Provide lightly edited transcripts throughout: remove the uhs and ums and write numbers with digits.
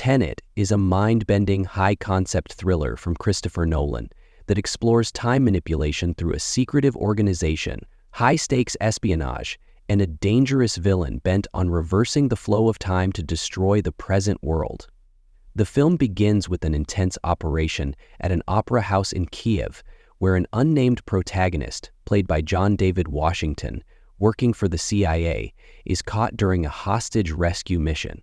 Tenet is a mind-bending, high-concept thriller from Christopher Nolan that explores time manipulation through a secretive organization, high-stakes espionage, and a dangerous villain bent on reversing the flow of time to destroy the present world. The film begins with an intense operation at an opera house in Kiev, where an unnamed protagonist, played by John David Washington, working for the CIA, is caught during a hostage rescue mission.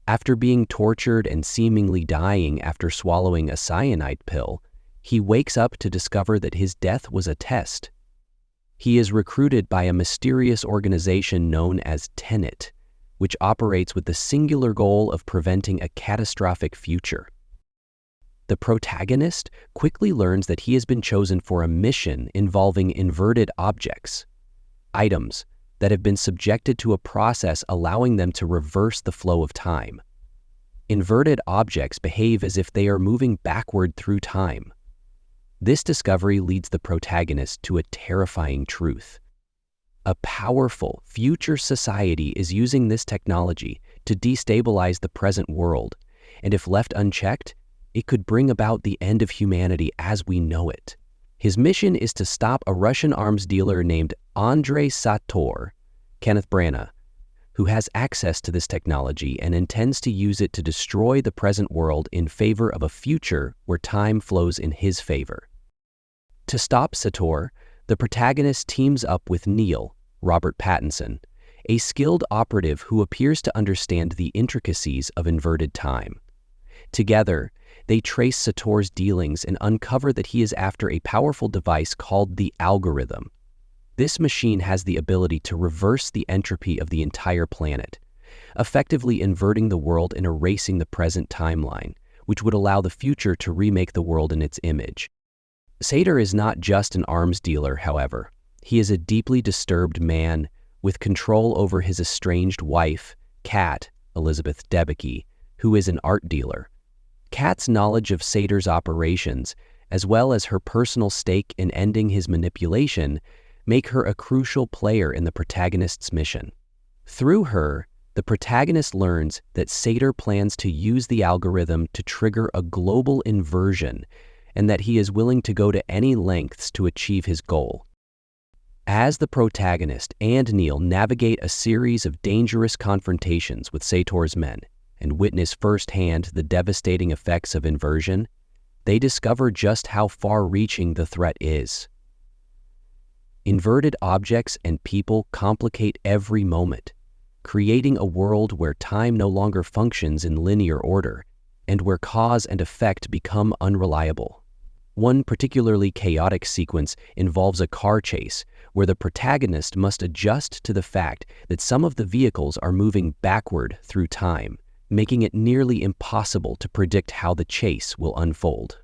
After being tortured and seemingly dying after swallowing a cyanide pill, he wakes up to discover that his death was a test. He is recruited by a mysterious organization known as Tenet, which operates with the singular goal of preventing a catastrophic future. The protagonist quickly learns that he has been chosen for a mission involving inverted objects, items that have been subjected to a process allowing them to reverse the flow of time. Inverted objects behave as if they are moving backward through time. This discovery leads the protagonist to a terrifying truth. A powerful, future society is using this technology to destabilize the present world, and if left unchecked, it could bring about the end of humanity as we know it. His mission is to stop a Russian arms dealer named Andrei Sator, Kenneth Branagh, who has access to this technology and intends to use it to destroy the present world in favor of a future where time flows in his favor. To stop Sator, the protagonist teams up with Neil, Robert Pattinson, a skilled operative who appears to understand the intricacies of inverted time. Together, they trace Sator's dealings and uncover that he is after a powerful device called the algorithm. This machine has the ability to reverse the entropy of the entire planet, effectively inverting the world and erasing the present timeline, which would allow the future to remake the world in its image. Sator is not just an arms dealer, however. He is a deeply disturbed man with control over his estranged wife, Kat, Elizabeth Debicki, who is an art dealer. Kat's knowledge of Sator's operations, as well as her personal stake in ending his manipulation, make her a crucial player in the protagonist's mission. Through her, the protagonist learns that Sator plans to use the algorithm to trigger a global inversion, and that he is willing to go to any lengths to achieve his goal. As the protagonist and Neil navigate a series of dangerous confrontations with Sator's men and witness firsthand the devastating effects of inversion, they discover just how far-reaching the threat is. Inverted objects and people complicate every moment, creating a world where time no longer functions in linear order and where cause and effect become unreliable. One particularly chaotic sequence involves a car chase where the protagonist must adjust to the fact that some of the vehicles are moving backward through time, making it nearly impossible to predict how the chase will unfold.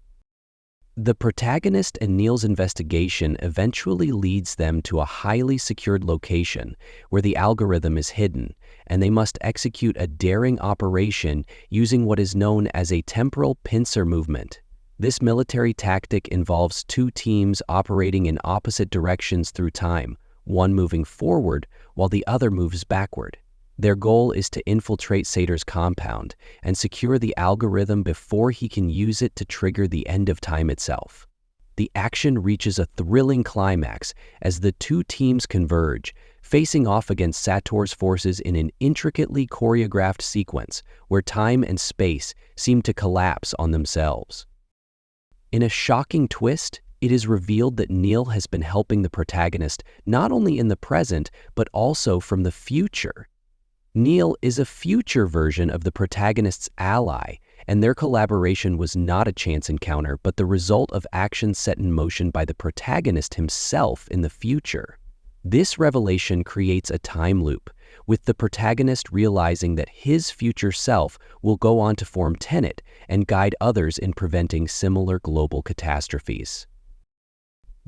The protagonist and Neil's investigation eventually leads them to a highly secured location where the algorithm is hidden, and they must execute a daring operation using what is known as a temporal pincer movement. This military tactic involves two teams operating in opposite directions through time, one moving forward while the other moves backward. Their goal is to infiltrate Sator's compound and secure the algorithm before he can use it to trigger the end of time itself. The action reaches a thrilling climax as the two teams converge, facing off against Sator's forces in an intricately choreographed sequence where time and space seem to collapse on themselves. In a shocking twist, it is revealed that Neil has been helping the protagonist not only in the present, but also from the future. Neil is a future version of the protagonist's ally, and their collaboration was not a chance encounter, but the result of actions set in motion by the protagonist himself in the future. This revelation creates a time loop, with the protagonist realizing that his future self will go on to form Tenet and guide others in preventing similar global catastrophes.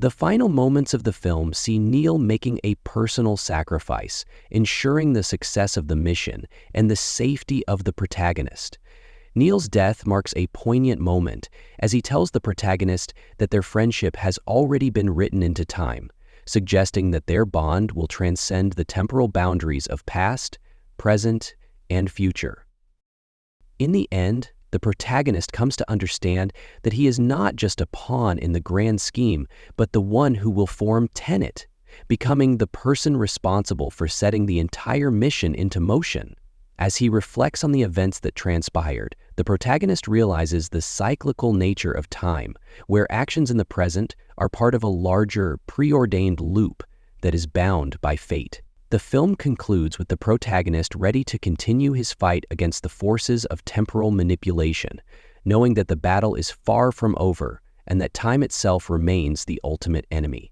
The final moments of the film see Neil making a personal sacrifice, ensuring the success of the mission and the safety of the protagonist. Neil's death marks a poignant moment as he tells the protagonist that their friendship has already been written into time, suggesting that their bond will transcend the temporal boundaries of past, present, and future. In the end, the protagonist comes to understand that he is not just a pawn in the grand scheme, but the one who will form Tenet, becoming the person responsible for setting the entire mission into motion. As he reflects on the events that transpired, the protagonist realizes the cyclical nature of time, where actions in the present are part of a larger, preordained loop that is bound by fate. The film concludes with the protagonist ready to continue his fight against the forces of temporal manipulation, knowing that the battle is far from over and that time itself remains the ultimate enemy.